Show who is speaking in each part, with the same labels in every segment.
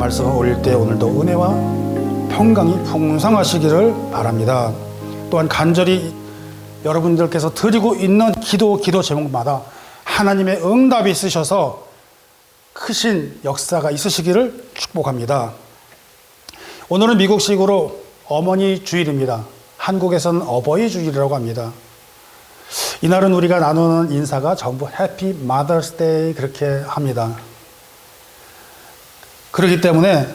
Speaker 1: 말씀을 올릴 때 오늘도 은혜와 평강이 풍성하시기를 바랍니다. 또한 간절히 여러분들께서 드리고 있는 기도 제목마다 하나님의 응답이 있으셔서 크신 역사가 있으시기를 축복합니다. 오늘은 미국식으로 어머니 주일입니다. 한국에서는 어버이 주일이라고 합니다. 이날은 우리가 나누는 인사가 전부 해피 마더스 데이 그렇게 합니다. 그렇기 때문에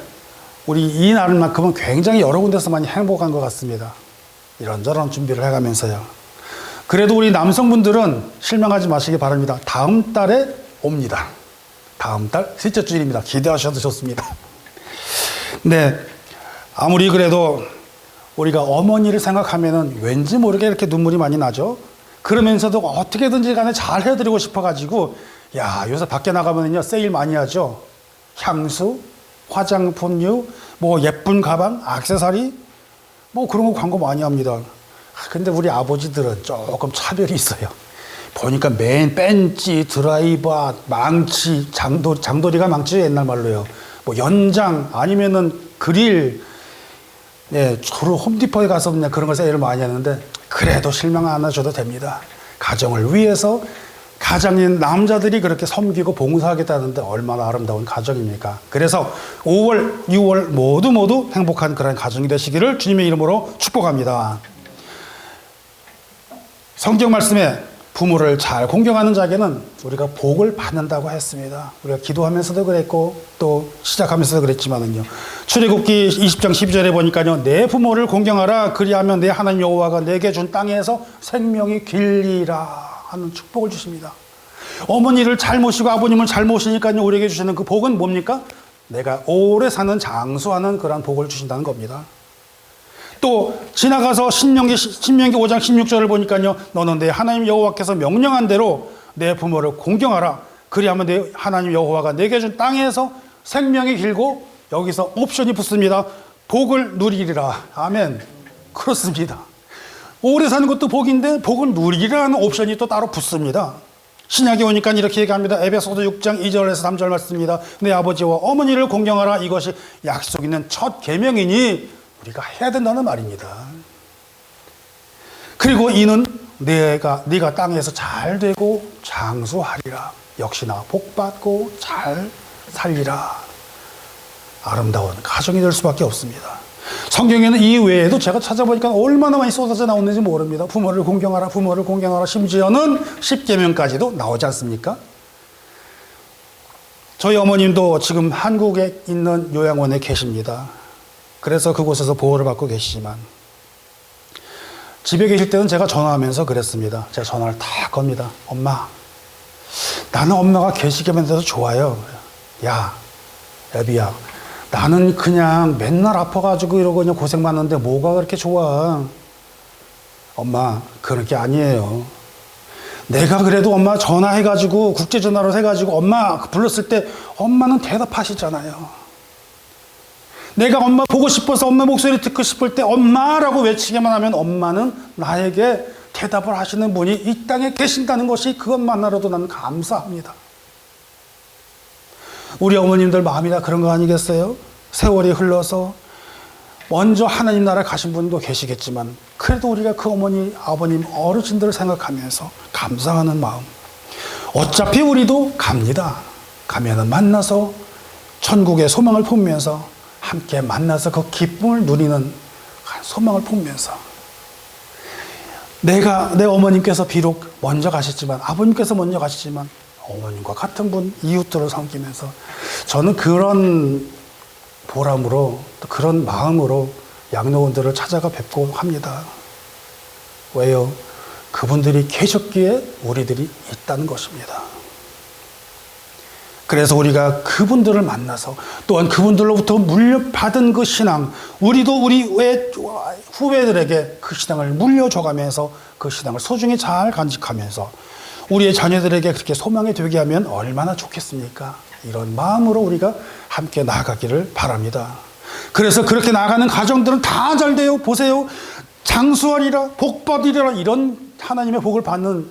Speaker 1: 우리 이 날만큼은 굉장히 여러 군데서 많이 행복한 것 같습니다. 이런저런 준비를 해가면서요. 그래도 우리 남성분들은 실망하지 마시기 바랍니다. 다음 달에 옵니다. 다음 달 셋째 주일입니다. 기대하셔도 좋습니다. 네, 아무리 그래도 우리가 어머니를 생각하면은 왠지 모르게 이렇게 눈물이 많이 나죠. 그러면서도 어떻게든지 간에 잘 해드리고 싶어가지고, 야, 요새 밖에 나가면은요, 세일 많이 하죠. 향수, 화장품류, 뭐 예쁜 가방, 액세서리, 뭐 그런 거 광고 많이 합니다. 근데 우리 아버지들은 조금 차별이 있어요. 보니까 맨 벤치, 드라이버, 망치, 장도리가 망치죠, 옛날 말로요. 뭐 연장, 아니면은 그릴, 네, 주로 홈디포에 가서 그냥 그런 걸 세일을 많이 하는데, 그래도 실망 안 하셔도 됩니다. 가정을 위해서 가장인 남자들이 그렇게 섬기고 봉사하겠다는데 얼마나 아름다운 가정입니까? 그래서 5월, 6월 모두 행복한 그런 가정이 되시기를 주님의 이름으로 축복합니다. 성경 말씀에 부모를 잘 공경하는 자에게는 우리가 복을 받는다고 했습니다. 우리가 기도하면서도 그랬고 또 시작하면서도 그랬지만은요. 출애굽기 20장 12절에 보니까요. 내 부모를 공경하라 그리하면 내 하나님 여호와가 내게 준 땅에서 생명이 길리라 하는 축복을 주십니다. 어머니를 잘 모시고 아버님을 잘 모시니까요. 우리에게 주시는 그 복은 뭡니까? 내가 오래 사는 장수하는 그런 복을 주신다는 겁니다. 또 지나가서 신명기 5장 16절을 보니까요. 너는 내 하나님 여호와께서 명령한 대로 내 부모를 공경하라. 그리하면 내 하나님 여호와가 내게 준 땅에서 생명이 길고 여기서 옵션이 붙습니다. 복을 누리리라. 아멘. 그렇습니다. 오래 사는 것도 복인데 복을 누리리라는 옵션이 또 따로 붙습니다. 신약에 오니까 이렇게 얘기합니다. 에베소서 6장 2절에서 3절 말씀입니다. 내 아버지와 어머니를 공경하라. 이것이 약속 있는 첫 계명이니 우리가 해야 된다는 말입니다. 그리고 이는 네가 땅에서 잘 되고 장수하리라. 역시나 복받고 잘 살리라. 아름다운 가정이 될 수밖에 없습니다. 성경에는 이 외에도 제가 찾아보니까 얼마나 많이 쏟아져 나오는지 모릅니다. 부모를 공경하라, 부모를 공경하라. 심지어는 10계명까지도 나오지 않습니까? 저희 어머님도 지금 한국에 있는 요양원에 계십니다. 그래서 그곳에서 보호를 받고 계시지만 집에 계실 때는 제가 전화하면서 그랬습니다. 제가 전화를 다 겁니다. 엄마, 나는 엄마가 계시게만 돼서 좋아요. 야, 애비야, 나는 그냥 맨날 아파가지고 이러고 그냥 고생 많은데 뭐가 그렇게 좋아? 엄마, 그런 게 아니에요. 내가 그래도 엄마 전화해가지고 국제전화로 해가지고 엄마 불렀을 때 엄마는 대답하시잖아요. 내가 엄마 보고 싶어서 엄마 목소리 듣고 싶을 때 엄마라고 외치기만 하면 엄마는 나에게 대답을 하시는 분이 이 땅에 계신다는 것이 그것만으로도 나는 감사합니다. 우리 어머님들 마음이 다 그런 거 아니겠어요? 세월이 흘러서 먼저 하나님 나라 가신 분도 계시겠지만 그래도 우리가 그 어머니, 아버님, 어르신들을 생각하면서 감사하는 마음. 어차피 우리도 갑니다. 가면은 만나서 천국의 소망을 품으면서 함께 만나서 그 기쁨을 누리는 소망을 품으면서 내 어머님께서 비록 먼저 가셨지만 아버님께서 먼저 가시지만 어머님과 같은 분 이웃들을 섬기면서 저는 그런 보람으로 또 그런 마음으로 양로원들을 찾아가 뵙고 합니다. 왜요? 그분들이 계셨기에 우리들이 있다는 것입니다. 그래서 우리가 그분들을 만나서 또한 그분들로부터 물려받은 그 신앙, 우리도 우리 후배들에게 그 신앙을 물려줘가면서 그 신앙을 소중히 잘 간직하면서 우리의 자녀들에게 그렇게 소망이 되게 하면 얼마나 좋겠습니까? 이런 마음으로 우리가 함께 나아가기를 바랍니다. 그래서 그렇게 나아가는 가정들은 다 잘 돼요. 보세요. 장수하리라, 복받으리라 이런 하나님의 복을 받는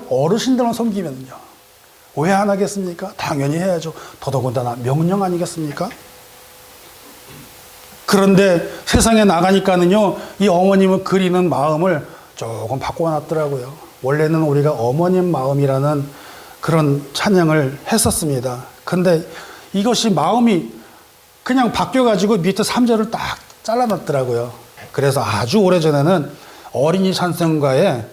Speaker 1: 어르신들만 섬기면요. 왜 안 하겠습니까? 당연히 해야죠. 더더군다나 명령 아니겠습니까? 그런데 세상에 나가니까는요, 이 어머님을 그리는 마음을 조금 바꿔놨더라고요. 원래는 우리가 어머님 마음이라는 그런 찬양을 했었습니다. 근데 이것이 마음이 그냥 바뀌어가지고 밑에 3절을 딱 잘라놨더라고요. 그래서 아주 오래전에는 어린이 찬송가에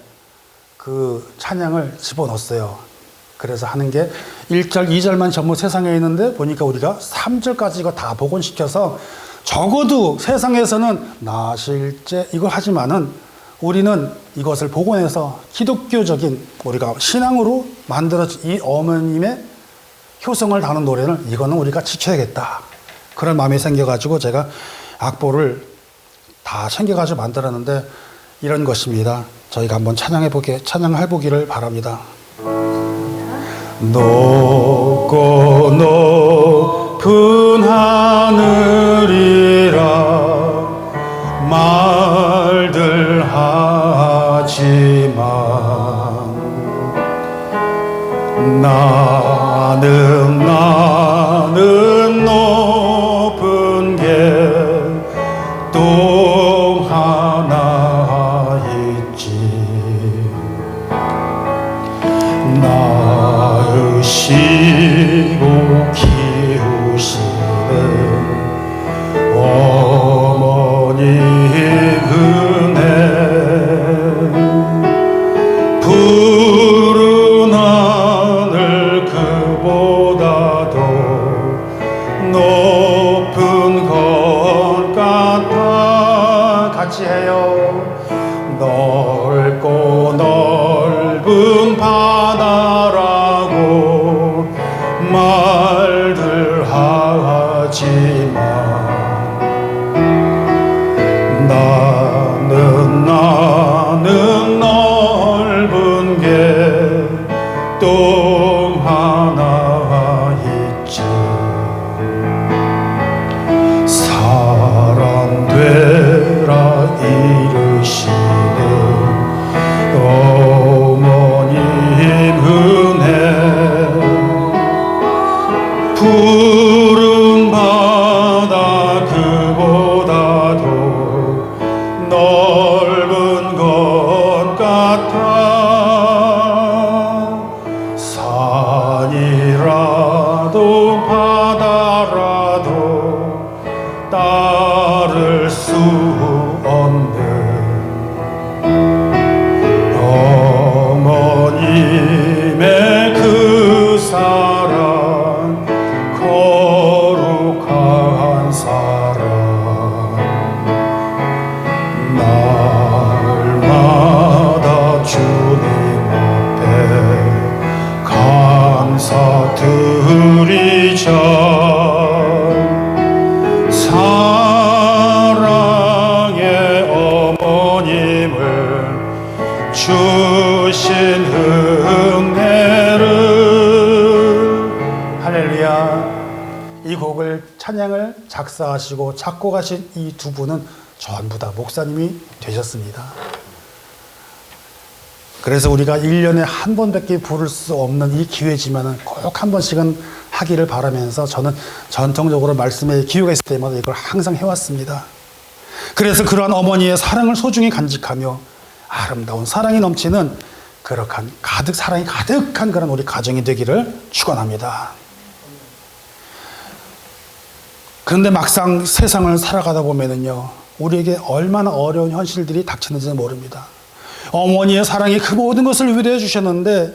Speaker 1: 그 찬양을 집어넣었어요. 그래서 하는 게 1절, 2절만 전부 세상에 있는데 보니까 우리가 3절까지 이거 다 복원시켜서 적어도 세상에서는 나 실제 이걸 하지만은 우리는 이것을 복원해서 기독교적인 우리가 신앙으로 만들어진 이 어머님의 효성을 다룬 노래를 이거는 우리가 지켜야겠다. 그런 마음이 생겨가지고 제가 악보를 다 챙겨가지고 만들었는데 이런 것입니다. 저희가 한번 찬양해보기를 바랍니다. 높고 높은 하늘이라 말들 하지만 나는 높은 게 또 하나 있지. 낳으시고 키우시는 어머니 은혜 푸른 하늘 그보다도 높은 것 같아. 같이 해요. 넓고 넓은 바다라고 말들 하지만 나는 넓은 게 또 하나 있지. 사람 되라 이르시는 어머님 은혜 푸른 바다 그보다도 넓은 것 같아. 산이라도 바다라도 따를 수 없는 어머님의 그 사랑 거룩한 사랑 날마다 주님 앞에 감사드리자. 사랑의 어머님을 주신 은혜를. 할렐루야. 이 곡을 찬양을 작사하시고 작곡하신 이 두 분은 전부 다 목사님이 되셨습니다. 그래서 우리가 1년에 한 번밖에 부를 수 없는 이 기회지만은 꼭 한 번씩은 하기를 바라면서 저는 전통적으로 말씀에 기회가 있을 때마다 이걸 항상 해왔습니다. 그래서 그러한 어머니의 사랑을 소중히 간직하며 아름다운 사랑이 넘치는 그렇한 사랑이 가득한 그런 우리 가정이 되기를 축원합니다. 그런데 막상 세상을 살아가다 보면은요, 우리에게 얼마나 어려운 현실들이 닥치는지는 모릅니다. 어머니의 사랑이 그 모든 것을 위로해 주셨는데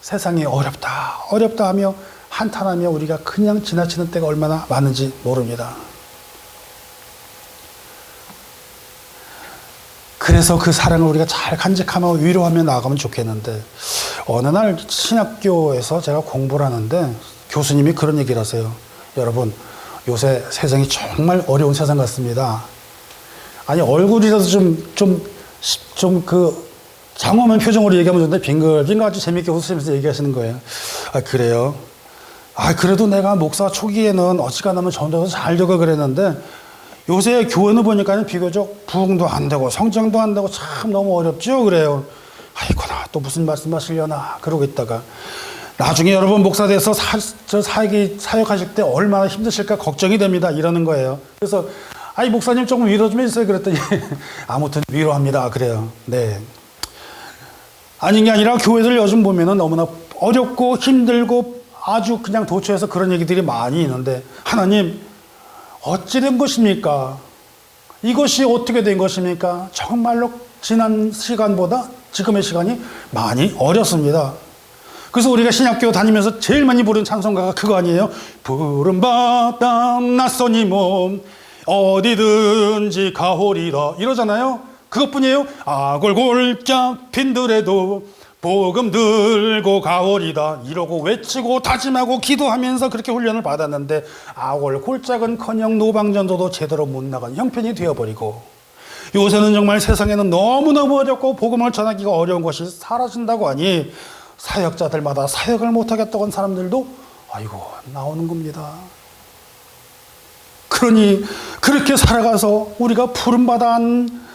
Speaker 1: 세상이 어렵다 하며 한탄하며 우리가 그냥 지나치는 때가 얼마나 많은지 모릅니다. 그래서 그 사랑을 우리가 잘 간직하며 위로하며 나아가면 좋겠는데, 어느 날 신학교에서 제가 공부를 하는데 교수님이 그런 얘기를 하세요. 여러분, 요새 세상이 정말 어려운 세상 같습니다. 아니, 얼굴이라도 장엄한 표정으로 얘기하면 좋은데 빙글빙글 아주 재밌게 웃으면서 얘기하시는 거예요. 아, 그래요? 아, 그래도 내가 목사 초기에는 어지간하면 전도서 잘 되고 그랬는데 요새 교회는 보니까 비교적 부흥도 안 되고 성장도 안 되고 참 너무 어렵죠? 그래요. 아이고나, 또 무슨 말씀 하시려나 그러고 있다가 나중에 여러분 목사 돼서 사역하실 때 얼마나 힘드실까 걱정이 됩니다. 이러는 거예요. 그래서 아이 목사님 조금 위로 좀 해주세요. 그랬더니 아무튼 위로합니다. 그래요. 네. 아닌 게 아니라 교회들 요즘 보면은 너무나 어렵고 힘들고 아주 그냥 도처에서 그런 얘기들이 많이 있는데, 하나님 어찌 된 것입니까? 이것이 어떻게 된 것입니까? 정말로 지난 시간보다 지금의 시간이 많이 어렵습니다. 그래서 우리가 신약교 다니면서 제일 많이 부르는 찬송가가 그거 아니에요? 푸른 바람 낯선 이 몸 어디든지 가오리라 이러잖아요. 그것뿐이에요. 악을 골짝 핀들에도 복음 들고 가오리다 이러고 외치고 다짐하고 기도하면서 그렇게 훈련을 받았는데, 악을 골짝은커녕 노방전도도 제대로 못 나간 형편이 되어버리고, 요새는 정말 세상에는 너무너무 어렵고 복음을 전하기가 어려운 것이 사라진다고 하니 사역자들마다 사역을 못하겠다고 한 사람들도 아이고 나오는 겁니다. 그러니 그렇게 살아가서 우리가 푸른바다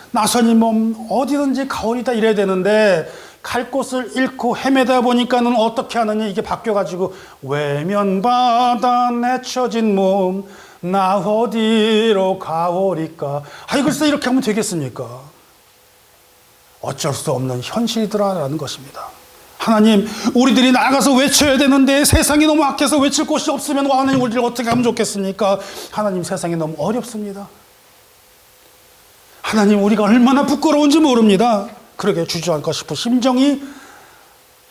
Speaker 1: 나선이 몸 어디든지 가오리다 이래야 되는데, 갈 곳을 잃고 헤매다 보니까는 어떻게 하느냐, 이게 바뀌어가지고 외면바다 내쳐진 몸 나 어디로 가오리까. 아이 글쎄 이렇게 하면 되겠습니까? 어쩔 수 없는 현실이더라라는 것입니다. 하나님, 우리들이 나가서 외쳐야 되는데 세상이 너무 악해서 외칠 곳이 없으면 하나님 우리를 어떻게 하면 좋겠습니까? 하나님, 세상이 너무 어렵습니다. 하나님, 우리가 얼마나 부끄러운지 모릅니다. 그러게 주저앉고 싶은 심정이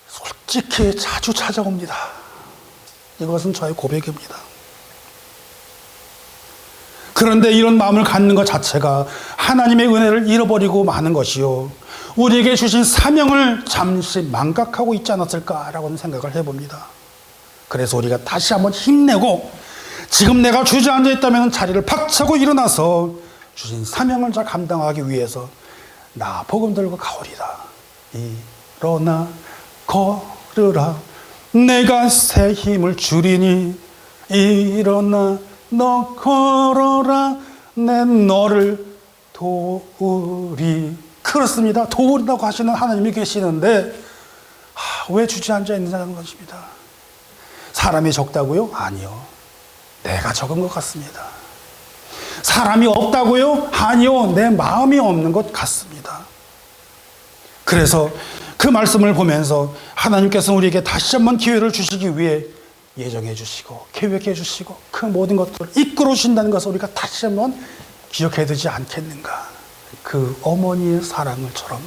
Speaker 1: 솔직히 자주 찾아옵니다. 이것은 저의 고백입니다. 그런데 이런 마음을 갖는 것 자체가 하나님의 은혜를 잃어버리고 마는 것이요, 우리에게 주신 사명을 잠시 망각하고 있지 않았을까라고는 생각을 해봅니다. 그래서 우리가 다시 한번 힘내고, 지금 내가 주저앉아 있다면 자리를 박차고 일어나서 주신 사명을 잘 감당하기 위해서 나 복음 들고 가오리다. 일어나 걸으라 내가 새 힘을 주리니, 일어나 너 걸어라 내 너를 도우리. 그렇습니다. 도우린다고 하시는 하나님이 계시는데 왜 주저앉아 있느냐는 것입니다. 사람이 적다고요? 아니요, 내가 적은 것 같습니다. 사람이 없다고요? 아니요, 내 마음이 없는 것 같습니다. 그래서 그 말씀을 보면서 하나님께서 우리에게 다시 한번 기회를 주시기 위해 예정해 주시고 계획해 주시고 그 모든 것들을 이끌어 주신다는 것을 우리가 다시 한번 기억해야 되지 않겠는가. 그 어머니의 사랑을처럼.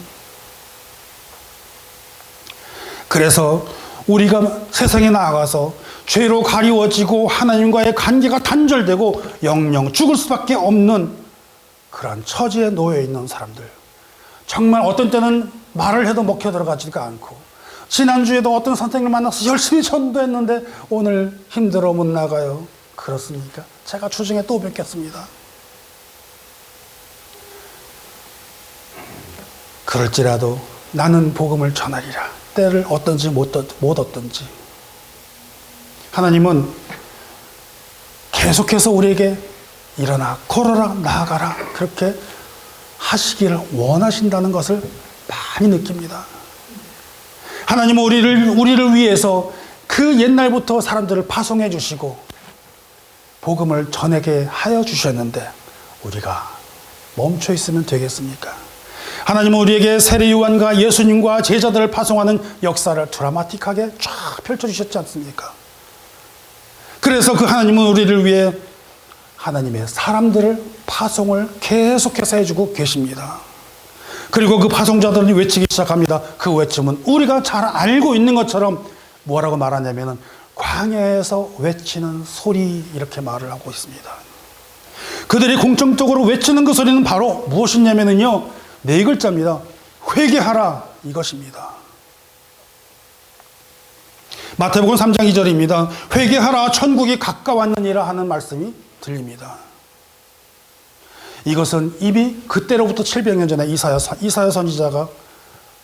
Speaker 1: 그래서 우리가 세상에 나아가서 죄로 가리워지고 하나님과의 관계가 단절되고 영영 죽을 수밖에 없는 그러한 처지에 놓여 있는 사람들, 정말 어떤 때는 말을 해도 먹혀 들어가지가 않고, 지난주에도 어떤 선생님을 만나서 열심히 전도했는데 오늘 힘들어 못 나가요. 그렇습니까? 제가 주중에 또 뵙겠습니다. 그럴지라도 나는 복음을 전하리라. 때를 얻든지 못 얻든지. 하나님은 계속해서 우리에게 일어나 걸어라 나아가라 그렇게 하시기를 원하신다는 것을 많이 느낍니다. 하나님은 우리를 위해서 그 옛날부터 사람들을 파송해 주시고 복음을 전하게 하여 주셨는데 우리가 멈춰 있으면 되겠습니까? 하나님은 우리에게 세례 요한과 예수님과 제자들을 파송하는 역사를 드라마틱하게 쫙 펼쳐주셨지 않습니까? 그래서 그 하나님은 우리를 위해 하나님의 사람들을 파송을 계속해서 해주고 계십니다. 그리고 그 파송자들이 외치기 시작합니다. 그 외침은 우리가 잘 알고 있는 것처럼 뭐라고 말하냐면은 광야에서 외치는 소리, 이렇게 말을 하고 있습니다. 그들이 공통적으로 외치는 그 소리는 바로 무엇이냐면요, 네 글자입니다. 회개하라, 이것입니다. 마태복음 3장 2절입니다. 회개하라, 천국이 가까웠느니라 하는 말씀이 들립니다. 이것은 이미 그때로부터 700년 전에 이사야 선지자가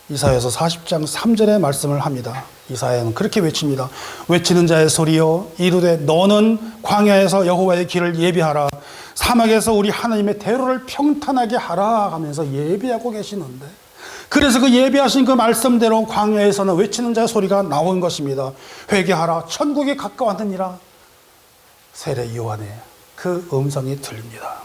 Speaker 1: 이사야서 40장 3절의 말씀을 합니다. 이사야는 그렇게 외칩니다. 외치는 자의 소리여 이르되 너는 광야에서 여호와의 길을 예비하라, 사막에서 우리 하나님의 대로를 평탄하게 하라 하면서 예비하고 계시는데, 그래서 그 예비하신 그 말씀대로 광야에서는 외치는 자의 소리가 나온 것입니다. 회개하라, 천국이 가까웠느니라. 세례 요한의 그 음성이 들립니다.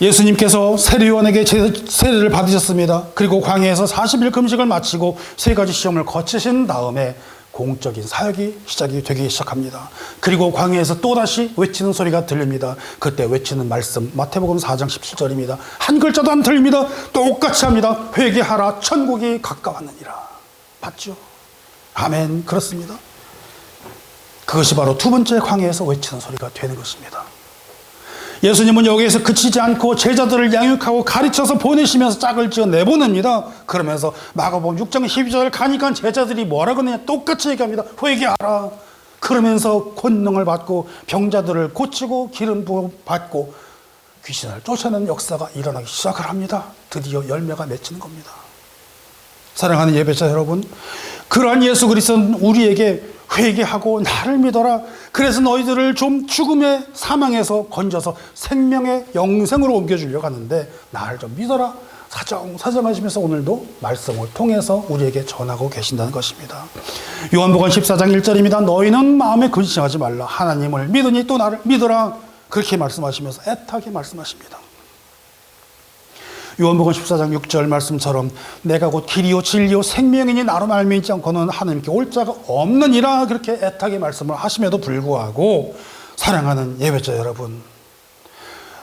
Speaker 1: 예수님께서 세례 요한에게 세례를 받으셨습니다. 그리고 광야에서 40일 금식을 마치고 3가지 시험을 거치신 다음에 공적인 사역이 시작이 되기 시작합니다. 그리고 광야에서 또다시 외치는 소리가 들립니다. 그때 외치는 말씀 마태복음 4장 17절입니다. 한 글자도 안 틀립니다. 똑같이 합니다. 회개하라, 천국이 가까웠느니라. 맞죠? 아멘. 그렇습니다. 그것이 바로 두 번째 광야에서 외치는 소리가 되는 것입니다. 예수님은 여기에서 그치지 않고 제자들을 양육하고 가르쳐서 보내시면서 짝을 지어 내보냅니다. 그러면서 마가복음 6장 12절 가니까 제자들이 뭐라 그러냐 똑같이 얘기합니다. 회개하라. 그러면서 권능을 받고 병자들을 고치고 기름 부음 받고 귀신을 쫓아내는 역사가 일어나기 시작을 합니다. 드디어 열매가 맺히는 겁니다. 사랑하는 예배자 여러분, 그러한 예수 그리스도는 우리에게 회개하고 나를 믿어라. 그래서 너희들을 좀 죽음의 사망에서 건져서 생명의 영생으로 옮겨주려고 하는데 나를 좀 믿어라. 사정하시면서 오늘도 말씀을 통해서 우리에게 전하고 계신다는 것입니다. 요한복음 14장 1절입니다. 너희는 마음에 근심하지 말라. 하나님을 믿으니 또 나를 믿어라. 그렇게 말씀하시면서 애타게 말씀하십니다. 요한복음 14장 6절 말씀처럼 내가 곧 길이요 진리요 생명이니 나로 말미암지 믿지 않고는 하나님께 올 자가 없느니라. 그렇게 애타게 말씀을 하심에도 불구하고 사랑하는 예배자 여러분,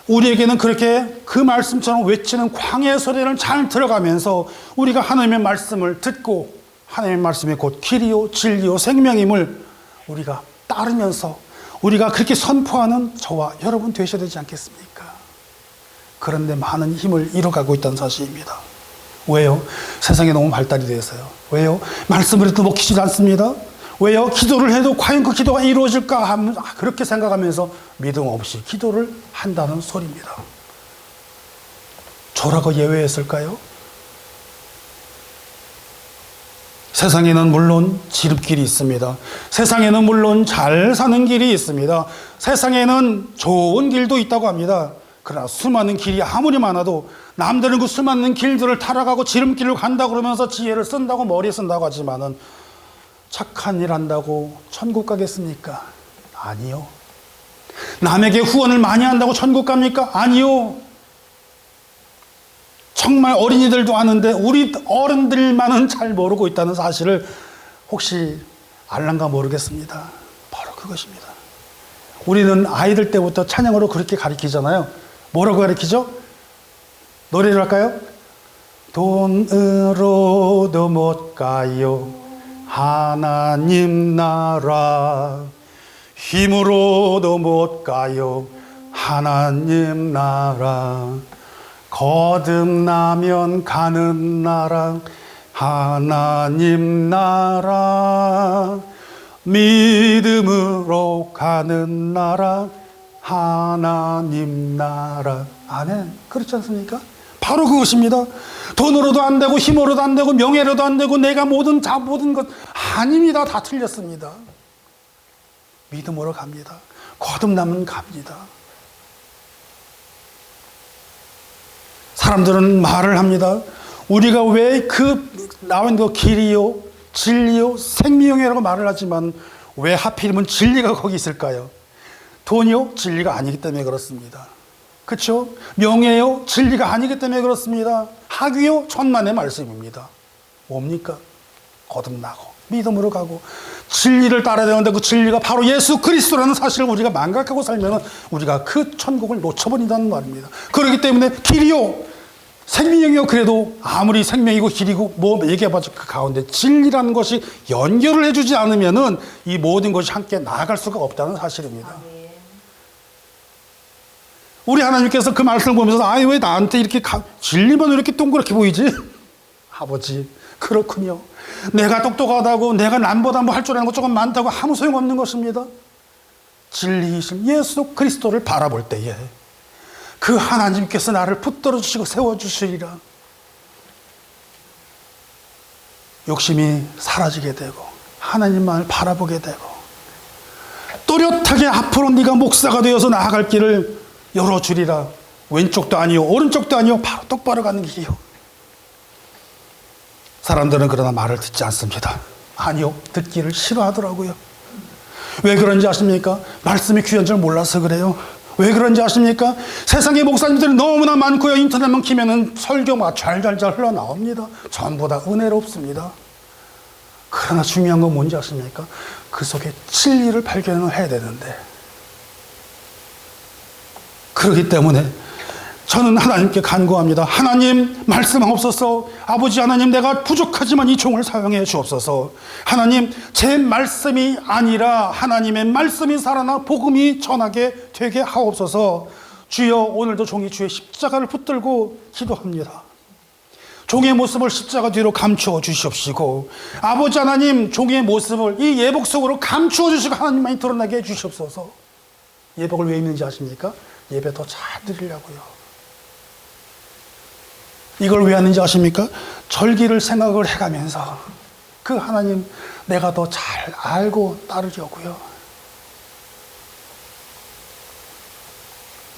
Speaker 1: 우리에게는 그렇게 그 말씀처럼 외치는 광야의 소리를 잘 들어가면서 우리가 하나님의 말씀을 듣고 하나님의 말씀이 곧 길이요 진리요 생명임을 우리가 따르면서 우리가 그렇게 선포하는 저와 여러분 되셔야 되지 않겠습니까? 그런데 많은 힘을 잃어가고 있다는 사실입니다. 왜요? 세상이 너무 발달이 되어서요. 왜요? 말씀을 해도 먹히지 않습니다. 왜요? 기도를 해도 과연 그 기도가 이루어질까 하면 그렇게 생각하면서 믿음 없이 기도를 한다는 소리입니다. 저라고 예외였을까요? 세상에는 물론 지름길이 있습니다. 세상에는 물론 잘 사는 길이 있습니다. 세상에는 좋은 길도 있다고 합니다. 그러나 수많은 길이 아무리 많아도 남들은 그 수많은 길들을 타락하고 지름길을 간다고 그러면서 지혜를 쓴다고 머리에 쓴다고 하지만은 착한 일 한다고 천국 가겠습니까? 아니요. 남에게 후원을 많이 한다고 천국 갑니까? 아니요. 정말 어린이들도 아는데 우리 어른들만은 잘 모르고 있다는 사실을 혹시 알란가 모르겠습니다. 바로 그것입니다. 우리는 아이들 때부터 찬양으로 그렇게 가르치잖아요. 뭐라고 가르치죠? 노래를 할까요? 돈으로도 못 가요 하나님 나라, 힘으로도 못 가요 하나님 나라, 거듭나면 가는 나라 하나님 나라, 믿음으로 가는 나라 하나님 나라. 아멘. 그렇지 않습니까? 바로 그것입니다. 돈으로도 안 되고 힘으로도 안 되고 명예로도 안 되고 내가 모든 것 아닙니다. 다 틀렸습니다. 믿음으로 갑니다. 거듭나면 갑니다. 사람들은 말을 합니다. 우리가 왜 나온 그 길이요 진리요 생명이라고 말을 하지만 왜 하필이면 진리가 거기 있을까요? 돈이요 진리가 아니기 때문에 그렇습니다. 그렇죠? 명예요 진리가 아니기 때문에 그렇습니다. 학위요 천만의 말씀입니다. 뭡니까? 거듭나고 믿음으로 가고 진리를 따라야 되는데 그 진리가 바로 예수 그리스도라는 사실을 우리가 망각하고 살면 우리가 그 천국을 놓쳐버린다는 말입니다. 그렇기 때문에 길이요 생명이요 그래도 아무리 생명이고 길이고 뭐 얘기해봐도 그 가운데 진리라는 것이 연결을 해주지 않으면은 이 모든 것이 함께 나아갈 수가 없다는 사실입니다. 우리 하나님께서 그 말씀을 보면서 아니 왜 나한테 이렇게 진리만 왜 이렇게 동그랗게 보이지? 아버지 그렇군요. 내가 똑똑하다고 내가 남보다 뭐 할 줄 아는 것 조금 많다고 아무 소용없는 것입니다. 진리이신 예수 그리스도를 바라볼 때에 그 하나님께서 나를 붙들어 주시고 세워주시리라. 욕심이 사라지게 되고 하나님만을 바라보게 되고 또렷하게 앞으로 네가 목사가 되어서 나아갈 길을 열어주리라. 왼쪽도 아니요, 오른쪽도 아니요, 바로 똑바로 가는 길이요. 사람들은 그러나 말을 듣지 않습니다. 아니요, 듣기를 싫어하더라고요. 왜 그런지 아십니까? 말씀이 귀한 줄 몰라서 그래요. 왜 그런지 아십니까? 세상에 목사님들이 너무나 많고요. 인터넷만 키면은 설교가 잘잘잘 흘러나옵니다. 전부 다 은혜롭습니다. 그러나 중요한 건 뭔지 아십니까? 그 속에 진리를 발견을 해야 되는데, 그렇기 때문에 저는 하나님께 간구합니다. 하나님, 말씀하옵소서. 아버지 하나님, 내가 부족하지만 이 종을 사용해 주옵소서. 하나님, 제 말씀이 아니라 하나님의 말씀이 살아나 복음이 전하게 되게 하옵소서. 주여, 오늘도 종이 주의 십자가를 붙들고 기도합니다. 종의 모습을 십자가 뒤로 감추어 주시옵시고, 아버지 하나님, 종의 모습을 이 예복 속으로 감추어 주시고 하나님만이 드러나게 해 주시옵소서. 예복을 왜 입는지 아십니까? 예배 더 잘 드리려고요. 이걸 왜 하는지 아십니까? 절기를 생각을 해가면서 그 하나님 내가 더 잘 알고 따르려고요.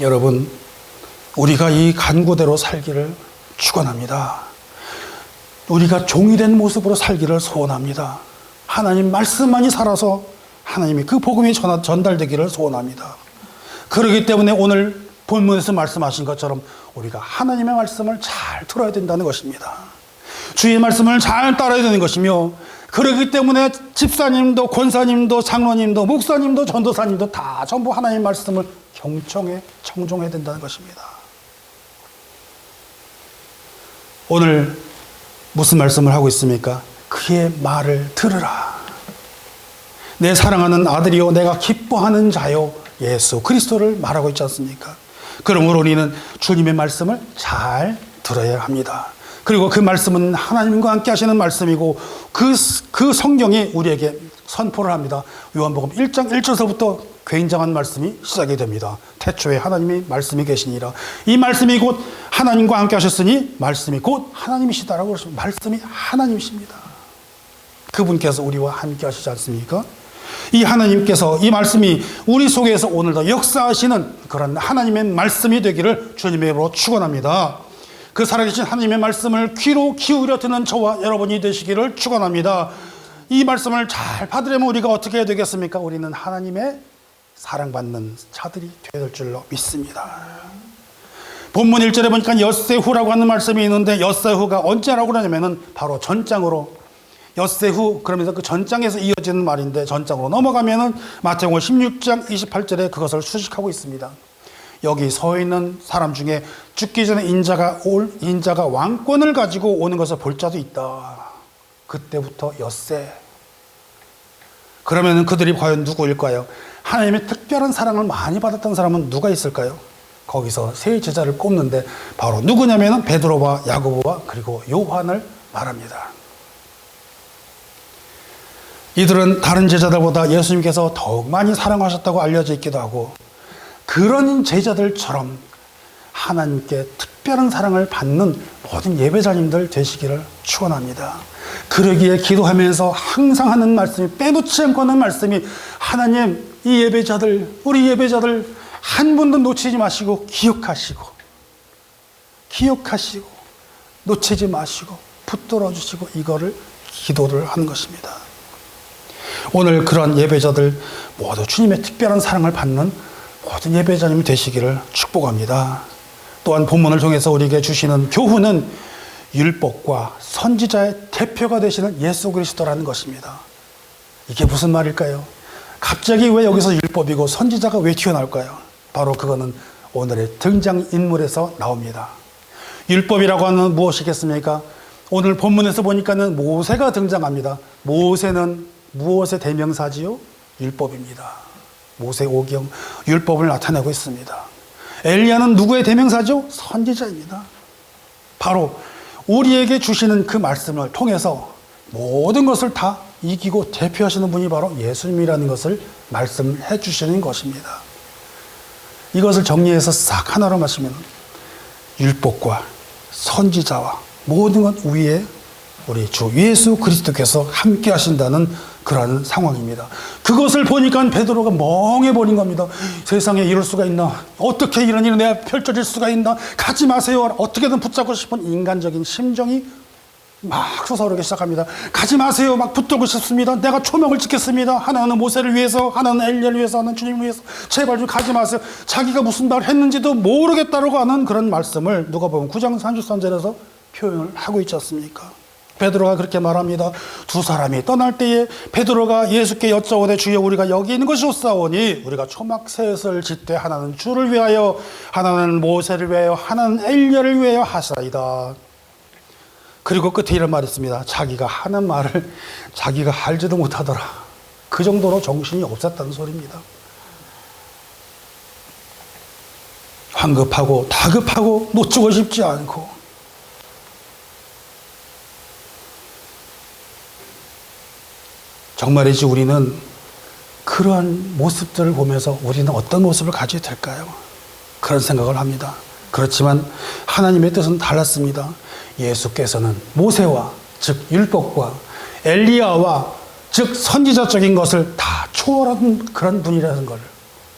Speaker 1: 여러분, 우리가 이 간구대로 살기를 축원합니다. 우리가 종이 된 모습으로 살기를 소원합니다. 하나님 말씀만이 살아서 하나님이 그 복음이 전달되기를 소원합니다. 그렇기 때문에 오늘 본문에서 말씀하신 것처럼 우리가 하나님의 말씀을 잘 들어야 된다는 것입니다. 주의 말씀을 잘 따라야 되는 것이며, 그렇기 때문에 집사님도 권사님도 장로님도 목사님도 전도사님도 다 전부 하나님의 말씀을 경청해 청종해야 된다는 것입니다. 오늘 무슨 말씀을 하고 있습니까? 그의 말을 들으라. 내 사랑하는 아들이요 내가 기뻐하는 자요 예수 그리스도를 말하고 있지 않습니까? 그러므로 우리는 주님의 말씀을 잘 들어야 합니다. 그리고 그 말씀은 하나님과 함께 하시는 말씀이고 그 성경이 우리에게 선포를 합니다. 요한복음 1장 1절서부터 굉장한 말씀이 시작이 됩니다. 태초에 하나님이 말씀이 계시니라. 이 말씀이 곧 하나님과 함께 하셨으니 말씀이 곧 하나님이시다라고 그러십니다. 말씀이 하나님이십니다. 그분께서 우리와 함께 하시지 않습니까? 이 하나님께서 이 말씀이 우리 속에서 오늘도 역사하시는 그런 하나님의 말씀이 되기를 주님의 이름으로 축원합니다. 그 살아계신 하나님의 말씀을 귀로 기울여 듣는 저와 여러분이 되시기를 축원합니다. 이 말씀을 잘 받으려면 우리가 어떻게 해야 되겠습니까? 우리는 하나님의 사랑받는 자들이 되어야 될 줄로 믿습니다. 본문 1절에 보니까 엿새후라고 하는 말씀이 있는데, 엿새후가 언제라고 그러냐면은 바로 전장으로, 엿새후 그러면서 그 전장에서 이어지는 말인데, 전장으로 넘어가면은 마태복음 16장 28절에 그것을 수식하고 있습니다. 여기 서 있는 사람 중에 죽기 전에 인자가 왕권을 가지고 오는 것을 볼 자도 있다. 그때부터 엿새. 그러면 그들이 과연 누구일까요? 하나님의 특별한 사랑을 많이 받았던 사람은 누가 있을까요? 거기서 세 제자를 꼽는데 바로 누구냐면 베드로와 야고보와 그리고 요한을 말합니다. 이들은 다른 제자들보다 예수님께서 더욱 많이 사랑하셨다고 알려져 있기도 하고, 그런 제자들처럼 하나님께 특별한 사랑을 받는 모든 예배자님들 되시기를 축원합니다. 그러기에 기도하면서 항상 하는 말씀이, 빼놓지 않고 하는 말씀이, 하나님 이 예배자들, 우리 예배자들 한 분도 놓치지 마시고 기억하시고 놓치지 마시고 붙들어 주시고, 이거를 기도를 하는 것입니다. 오늘 그런 예배자들 모두 주님의 특별한 사랑을 받는 모든 예배자님이 되시기를 축복합니다. 또한 본문을 통해서 우리에게 주시는 교훈은 율법과 선지자의 대표가 되시는 예수 그리스도라는 것입니다. 이게 무슨 말일까요? 갑자기 왜 여기서 율법이고 선지자가 왜 튀어나올까요? 바로 그거는 오늘의 등장인물에서 나옵니다. 율법이라고 하는 무엇이겠습니까? 오늘 본문에서 보니까는 모세가 등장합니다. 모세는 무엇의 대명사지요? 율법입니다. 모세 오경, 율법을 나타내고 있습니다. 엘리야는 누구의 대명사죠? 선지자입니다. 바로 우리에게 주시는 그 말씀을 통해서 모든 것을 다 이기고 대표하시는 분이 바로 예수님이라는 것을 말씀해 주시는 것입니다. 이것을 정리해서 싹 하나로 마시면 율법과 선지자와 모든 것 위에 우리 주 예수 그리스도께서 함께 하신다는 그런 상황입니다. 그것을 보니까 베드로가 멍해버린 겁니다. 세상에 이럴 수가 있나? 어떻게 이런 일이 내가 펼쳐질 수가 있나? 가지 마세요. 어떻게든 붙잡고 싶은 인간적인 심정이 막 솟아오르기 시작합니다. 가지 마세요. 막 붙들고 싶습니다. 내가 초명을 찍겠습니다. 하나는 모세를 위해서, 하나는 엘리야를 위해서, 하나는 주님을 위해서. 제발 좀 가지 마세요. 자기가 무슨 말을 했는지도 모르겠다라고 하는 그런 말씀을 누가복음 9장 33절에서 표현을 하고 있지 않습니까? 베드로가 그렇게 말합니다. 두 사람이 떠날 때에 베드로가 예수께 여쭤오되 주여 우리가 여기 있는 것이 옳사오니 우리가 초막셋을 짓되 하나는 주를 위하여 하나는 모세를 위하여 하나는 엘리야를 위하여 하사이다. 그리고 끝에 이런 말이 있습니다. 자기가 하는 말을 자기가 알지도 못하더라. 그 정도로 정신이 없었다는 소리입니다. 황급하고 다급하고 놓치고 싶지 않고 정말이지 우리는 그러한 모습들을 보면서 우리는 어떤 모습을 가져야 될까요? 그런 생각을 합니다. 그렇지만 하나님의 뜻은 달랐습니다. 예수께서는 모세와 즉 율법과 엘리야와 즉 선지자적인 것을 다 초월한 그런 분이라는 걸,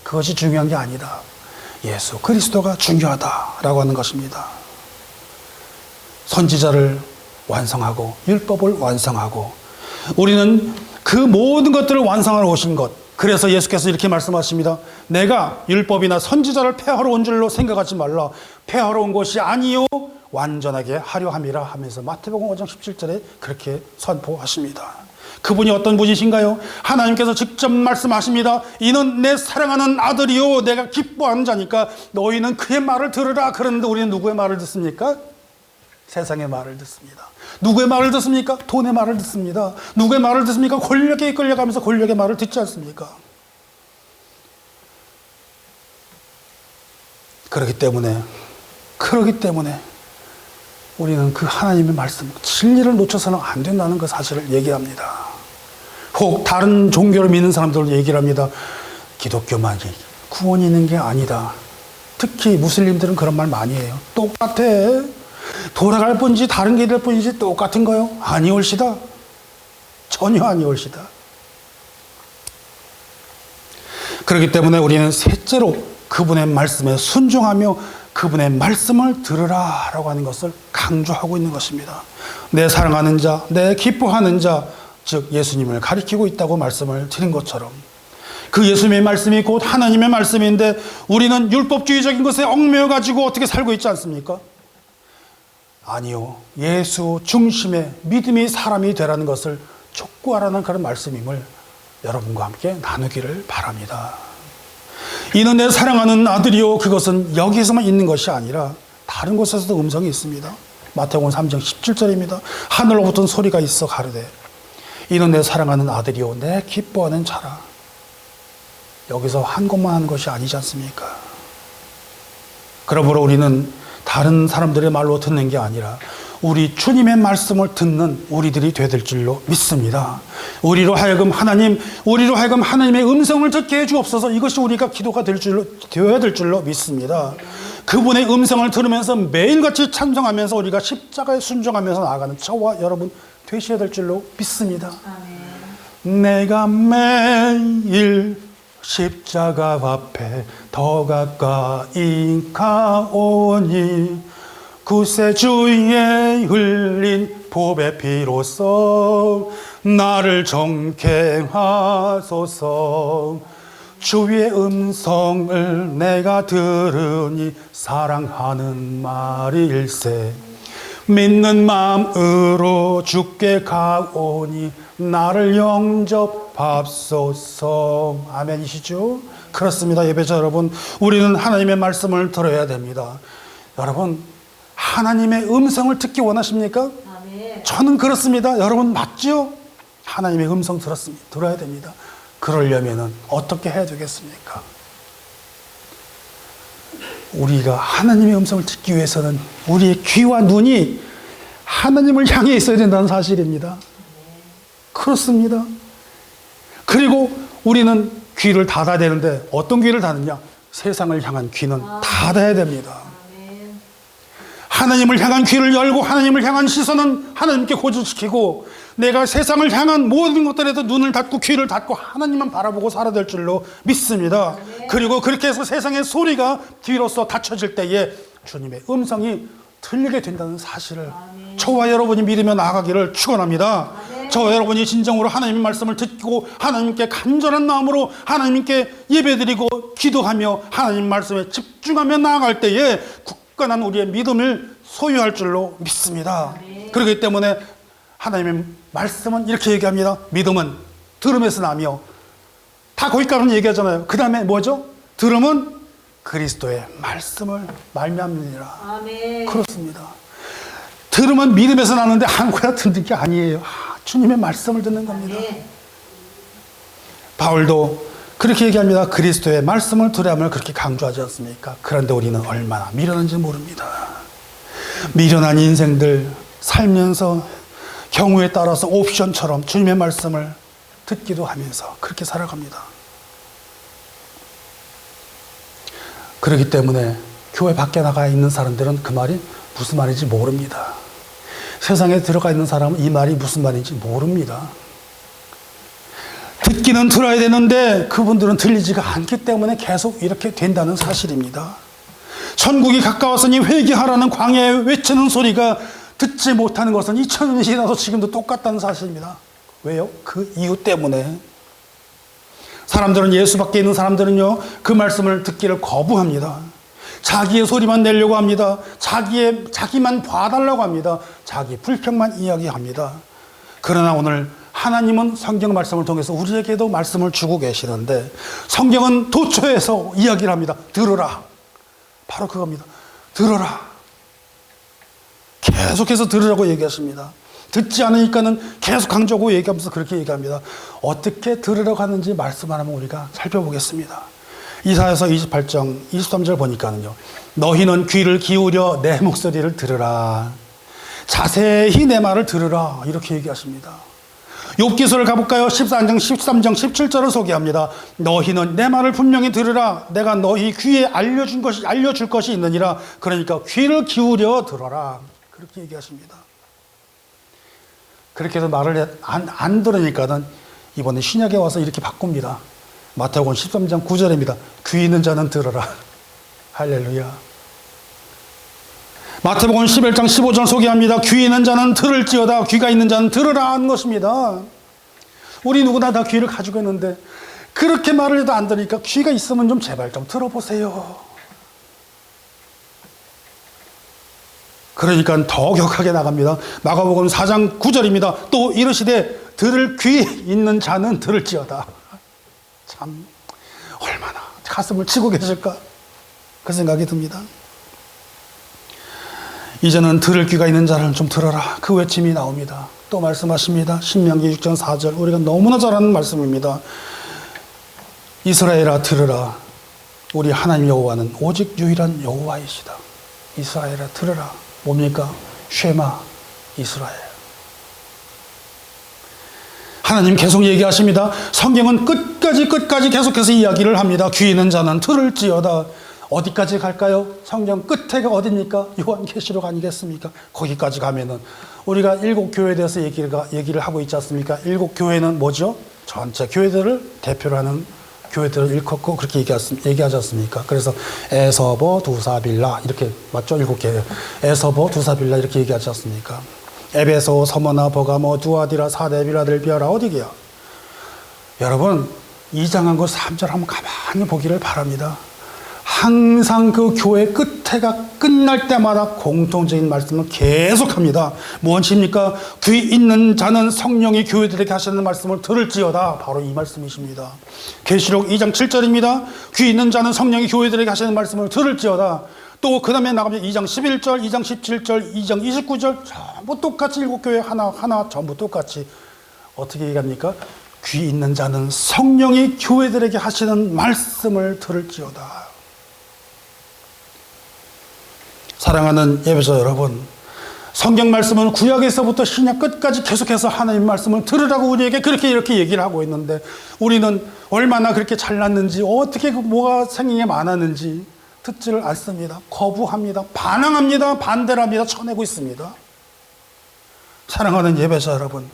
Speaker 1: 그것이 중요한 게 아니다. 예수 그리스도가 중요하다라고 하는 것입니다. 선지자를 완성하고 율법을 완성하고 우리는 그 모든 것들을 완성하러 오신 것. 그래서 예수께서 이렇게 말씀하십니다. 내가 율법이나 선지자를 폐하러 온 줄로 생각하지 말라. 폐하러 온 것이 아니요 완전하게 하려 함이라 하면서 마태복음 5장 17절에 그렇게 선포하십니다. 그분이 어떤 분이신가요? 하나님께서 직접 말씀하십니다. 이는 내 사랑하는 아들이요 내가 기뻐하는 자니까 너희는 그의 말을 들으라. 그런데 우리는 누구의 말을 듣습니까? 세상의 말을 듣습니다. 누구의 말을 듣습니까? 돈의 말을 듣습니다. 누구의 말을 듣습니까? 권력에 이끌려가면서 권력의 말을 듣지 않습니까? 그렇기 때문에 우리는 그 하나님의 말씀, 진리를 놓쳐서는 안 된다는 그 사실을 얘기합니다. 혹 다른 종교를 믿는 사람들도 얘기를 합니다. 기독교만이 구원이 있는 게 아니다. 특히 무슬림들은 그런 말 많이 해요. 똑같아. 돌아갈 뿐이지 다른 길일 뿐이지 똑같은 거요? 아니올시다. 전혀 아니올시다. 그렇기 때문에 우리는 셋째로 그분의 말씀에 순종하며 그분의 말씀을 들으라 라고 하는 것을 강조하고 있는 것입니다. 내 사랑하는 자, 내 기뻐하는 자, 즉 예수님을 가리키고 있다고 말씀을 드린 것처럼 그 예수님의 말씀이 곧 하나님의 말씀인데 우리는 율법주의적인 것에 얽매여 가지고 어떻게 살고 있지 않습니까? 아니요. 예수 중심의 믿음이 사람이 되라는 것을 촉구하라는 그런 말씀임을 여러분과 함께 나누기를 바랍니다. 이는 내 사랑하는 아들이요. 그것은 여기서만 있는 것이 아니라 다른 곳에서도 음성이 있습니다. 마태복음 3장 17절입니다. 하늘로부터 소리가 있어 가르되 이는 내 사랑하는 아들이요. 내 기뻐하는 자라. 여기서 한 것만 하는 것이 아니지 않습니까? 그러므로 우리는 다른 사람들의 말로 듣는 게 아니라 우리 주님의 말씀을 듣는 우리들이 되될 줄로 믿습니다. 우리로 하여금 하나님의 음성을 듣게 해주옵소서. 이것이 우리가 기도가 되어야 될 줄로 믿습니다. 그분의 음성을 들으면서 매일같이 찬송하면서 우리가 십자가에 순종하면서 나아가는 저와 여러분 되셔야 될 줄로 믿습니다. 아멘. 내가 매일 십자가 앞에 더 가까이 가오니 구세주의 흘린 보배 피로써 나를 정케 하소서. 주의 음성을 내가 들으니 사랑하는 말일세. 믿는 마음으로 주께 가오니 나를 영접합소서. 아멘이시죠? 그렇습니다. 예배자 여러분, 우리는 하나님의 말씀을 들어야 됩니다. 여러분, 하나님의 음성을 듣기 원하십니까? 아멘. 저는 그렇습니다. 여러분 맞죠? 하나님의 음성 들어야 됩니다. 그러려면 어떻게 해야 되겠습니까? 우리가 하나님의 음성을 듣기 위해서는 우리의 귀와 눈이 하나님을 향해 있어야 된다는 사실입니다. 그렇습니다. 그리고 우리는 귀를 닫아야 되는데 어떤 귀를 닫느냐? 세상을 향한 귀는 닫아야 됩니다. 하나님을 향한 귀를 열고 하나님을 향한 시선은 하나님께 고정시키고 내가 세상을 향한 모든 것들에도 눈을 닫고 귀를 닫고 하나님만 바라보고 살아야 될 줄로 믿습니다. 그리고 그렇게 해서 세상의 소리가 귀로서 닫혀질 때에 주님의 음성이 들리게 된다는 사실을 저와 여러분이 믿으며 나아가기를 축원합니다. 저와 여러분이 진정으로 하나님의 말씀을 듣고 하나님께 간절한 마음으로 하나님께 예배드리고 기도하며 하나님 말씀에 집중하며 나아갈 때에 굳건한 우리의 믿음을 소유할 줄로 믿습니다. 그렇기 때문에 하나님의 말씀은 이렇게 얘기합니다. 믿음은 들음에서 나며, 다 거기까지는 얘기하잖아요. 그 다음에 뭐죠? 들음은 그리스도의 말씀을 말미암느니라. 아멘. 그렇습니다. 들음은 믿음에서 나는데 아무거나 듣는 게 아니에요. 주님의 말씀을 듣는 겁니다. 아멘. 바울도 그렇게 얘기합니다. 그리스도의 말씀을 들으라면 그렇게 강조하지 않습니까? 그런데 우리는 얼마나 미련한지 모릅니다. 미련한 인생들 살면서 경우에 따라서 옵션처럼 주님의 말씀을 듣기도 하면서 그렇게 살아갑니다. 그렇기 때문에 교회 밖에 나가 있는 사람들은 그 말이 무슨 말인지 모릅니다. 세상에 들어가 있는 사람은 이 말이 무슨 말인지 모릅니다. 듣기는 들어야 되는데 그분들은 들리지가 않기 때문에 계속 이렇게 된다는 사실입니다. 천국이 가까웠으니 회개하라는 광야에 외치는 소리가 듣지 못하는 것은 2000년이 지나서 지금도 똑같다는 사실입니다. 왜요? 그 이유 때문에. 사람들은, 예수 밖에 있는 사람들은요, 그 말씀을 듣기를 거부합니다. 자기의 소리만 내려고 합니다. 자기만 봐달라고 합니다. 자기 불평만 이야기합니다. 그러나 오늘 하나님은 성경 말씀을 통해서 우리에게도 말씀을 주고 계시는데, 성경은 도처에서 이야기를 합니다. 들으라. 바로 그겁니다. 들으라. 계속해서 들으라고 얘기하십니다. 듣지 않으니까는 계속 강조하고 얘기하면서 그렇게 얘기합니다. 어떻게 들으라고 하는지 말씀 하나만 우리가 살펴보겠습니다. 이사야서 28장 23절 보니까는요, 너희는 귀를 기울여 내 목소리를 들으라. 자세히 내 말을 들으라. 이렇게 얘기하십니다. 욥기서를 가볼까요? 14장 13장 17절을 소개합니다. 너희는 내 말을 분명히 들으라. 내가 너희 귀에 알려줄 것이 있느니라. 그러니까 귀를 기울여 들어라. 그렇게 얘기하십니다. 그렇게 해서 말을 안 들으니까는 이번에 신약에 와서 이렇게 바꿉니다. 마태복음 13장 9절입니다. 귀 있는 자는 들어라. 할렐루야. 마태복음 11장 15절 소개합니다. 귀 있는 자는 들을지어다. 귀가 있는 자는 들으라 하는 것입니다. 우리 누구나 다 귀를 가지고 있는데 그렇게 말을 해도 안 들으니까 귀가 있으면 좀 제발 좀 들어보세요. 그러니까 더 격하게 나갑니다. 마가복음 4장 9절입니다. 또 이르시되 들을 귀 있는 자는 들을지어다. 참 얼마나 가슴을 치고 계실까 그 생각이 듭니다. 이제는 들을 귀가 있는 자는 좀 들어라. 그 외침이 나옵니다. 또 말씀하십니다. 신명기 6장 4절 우리가 너무나 잘 아는 말씀입니다. 이스라엘아 들으라. 우리 하나님 여호와는 오직 유일한 여호와이시다. 이스라엘아 들으라. 뭡니까? 쉐마 이스라엘. 하나님 계속 얘기하십니다. 성경은 끝까지 계속해서 이야기를 합니다. 귀 있는 자는 들을지어다. 어디까지 갈까요? 성경 끝에가 어디입니까? 요한계시록 아니겠습니까? 거기까지 가면은 우리가 7교회에 대해서 얘기를 하고 있지 않습니까? 7교회는 뭐죠? 전체 교회들을 대표로 하는 교회들을 일컫고 그렇게 얘기하지 않습니까? 그래서 에서버, 두사빌라 이렇게 맞죠? 7개. 에서버, 두사빌라 이렇게 얘기하지 않습니까? 에베소, 서머나, 버가모, 두아디라, 사대, 빌라델비아라 어디게요? 여러분 2장한 거 3절 한번 가만히 보기를 바랍니다. 항상 그 교회 끝에가 끝날 때마다 공통적인 말씀을 계속합니다. 무엇입니까? 귀 있는 자는 성령이 교회들에게 하시는 말씀을 들을지어다. 바로 이 말씀이십니다. 계시록 2장 7절입니다. 귀 있는 자는 성령이 교회들에게 하시는 말씀을 들을지어다. 또 그 다음에 나가면 2장 11절, 2장 17절, 2장 29절 전부 똑같이 7교회 하나 전부 똑같이 어떻게 얘기합니까? 귀 있는 자는 성령이 교회들에게 하시는 말씀을 들을지어다. 사랑하는 예배자 여러분, 성경 말씀은 구약에서부터 신약 끝까지 계속해서 하나님 말씀을 들으라고 우리에게 이렇게 얘기를 하고 있는데 우리는 얼마나 그렇게 잘났는지 어떻게 뭐가 생긴 게 많았는지 듣지를 않습니다. 거부합니다. 반항합니다. 반대를 합니다. 쳐내고 있습니다. 사랑하는 예배자 여러분,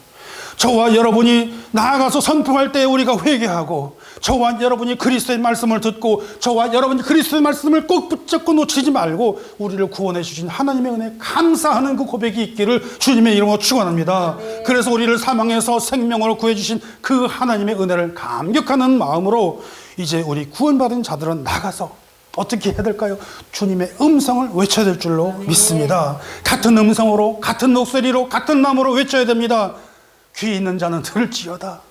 Speaker 1: 저와 여러분이 나아가서 선포할 때 우리가 회개하고, 저와 여러분이 그리스도의 말씀을 듣고, 저와 여러분이 그리스도의 말씀을 꼭 붙잡고 놓치지 말고 우리를 구원해 주신 하나님의 은혜에 감사하는 그 고백이 있기를 주님의 이름으로 축원합니다. 그래서 우리를 사망에서 생명으로 구해 주신 그 하나님의 은혜를 감격하는 마음으로 이제 우리 구원받은 자들은 나가서 어떻게 해야 될까요? 주님의 음성을 외쳐야 될 줄로 믿습니다. 같은 음성으로, 같은 목소리로, 같은 마음으로 외쳐야 됩니다. 귀 있는 자는 들을지어다.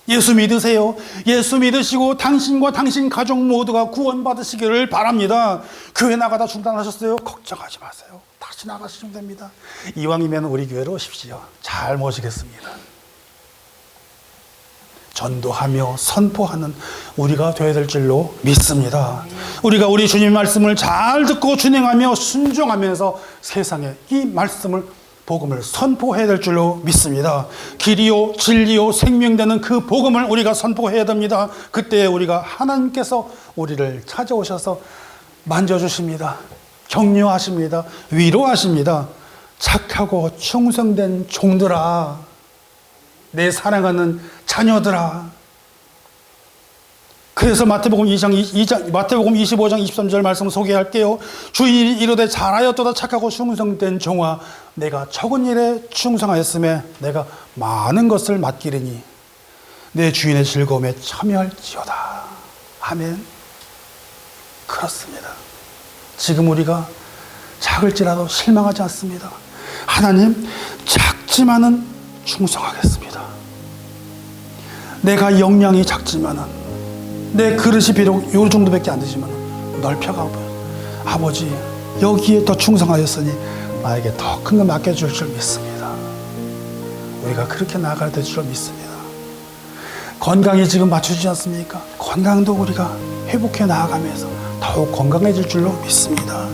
Speaker 1: 예수 믿으세요. 예수 믿으시고 당신과 당신 가족 모두가 구원받으시기를 바랍니다. 교회 나가다 중단하셨어요? 걱정하지 마세요. 다시 나가시면 됩니다. 이왕이면 우리 교회로 오십시오. 잘 모시겠습니다. 전도하며 선포하는 우리가 되어야 될 줄로 믿습니다. 우리가 우리 주님 말씀을 잘 듣고 준행하며 순종하면서 세상에 이 말씀을, 복음을 선포해야 될 줄로 믿습니다. 길이요 진리요 생명되는 그 복음을 우리가 선포해야 됩니다. 그때 우리가 하나님께서 우리를 찾아오셔서 만져주십니다. 격려하십니다. 위로하십니다. 착하고 충성된 종들아, 내 사랑하는 자녀들아. 그래서 마태복음 25장 23절 말씀 소개할게요. 주인이 이르되 잘하였도다 착하고 충성된 종아, 내가 적은 일에 충성하였음에 내가 많은 것을 맡기리니 내 주인의 즐거움에 참여할지어다. 아멘. 그렇습니다. 지금 우리가 작을지라도 실망하지 않습니다. 하나님, 작지만은 충성하겠습니다. 내가 역량이 작지만은, 내 그릇이 비록 요 정도밖에 안 되지만 넓혀가고요. 아버지, 여기에 더 충성하였으니 나에게 더 큰 거 맡겨줄 줄 믿습니다. 우리가 그렇게 나아가야 될 줄 믿습니다. 건강이 지금 맞추지 않습니까? 건강도 우리가 회복해 나아가면서 더욱 건강해질 줄로 믿습니다.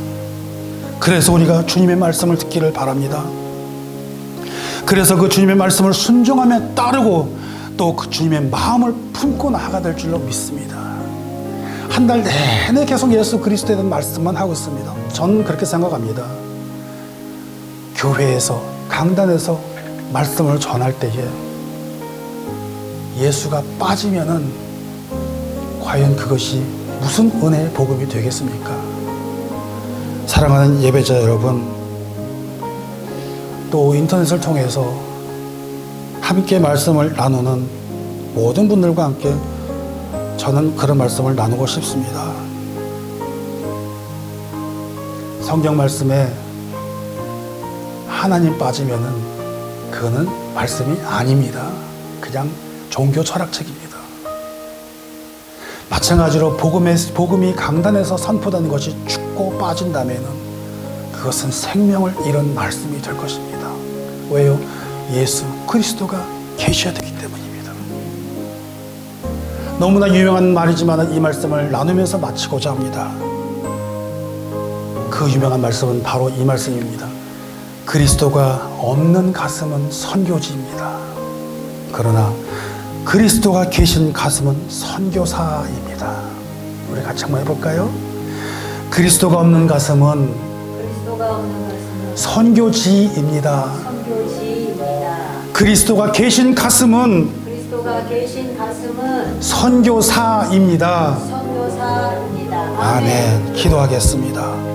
Speaker 1: 그래서 우리가 주님의 말씀을 듣기를 바랍니다. 그래서 그 주님의 말씀을 순종하며 따르고 또 그 주님의 마음을 품고 나아가야 될 줄로 믿습니다. 한 달 내내 계속 예수 그리스도에 대한 말씀만 하고 있습니다. 저는 그렇게 생각합니다. 교회에서, 강단에서 말씀을 전할 때에 예수가 빠지면은 과연 그것이 무슨 은혜의 복음이 되겠습니까? 사랑하는 예배자 여러분, 또 인터넷을 통해서 함께 말씀을 나누는 모든 분들과 함께 저는 그런 말씀을 나누고 싶습니다. 성경 말씀에 하나님 빠지면은 그거는 말씀이 아닙니다. 그냥 종교 철학책입니다. 마찬가지로 복음이 강단에서 선포되는 것이 죽고 빠진다면은 그것은 생명을 잃은 말씀이 될 것입니다. 왜요? 예수 그리스도가 계셔야 되기 때문입니다. 너무나 유명한 말이지만 이 말씀을 나누면서 마치고자 합니다. 그 유명한 말씀은 바로 이 말씀입니다. 그리스도가 없는 가슴은 선교지입니다. 그러나 그리스도가 계신 가슴은 선교사입니다. 우리 같이 한번 해볼까요? 그리스도가 없는 가슴은 선교지입니다. 그리스도가 계신 가슴은 선교사입니다. 아멘. 기도하겠습니다.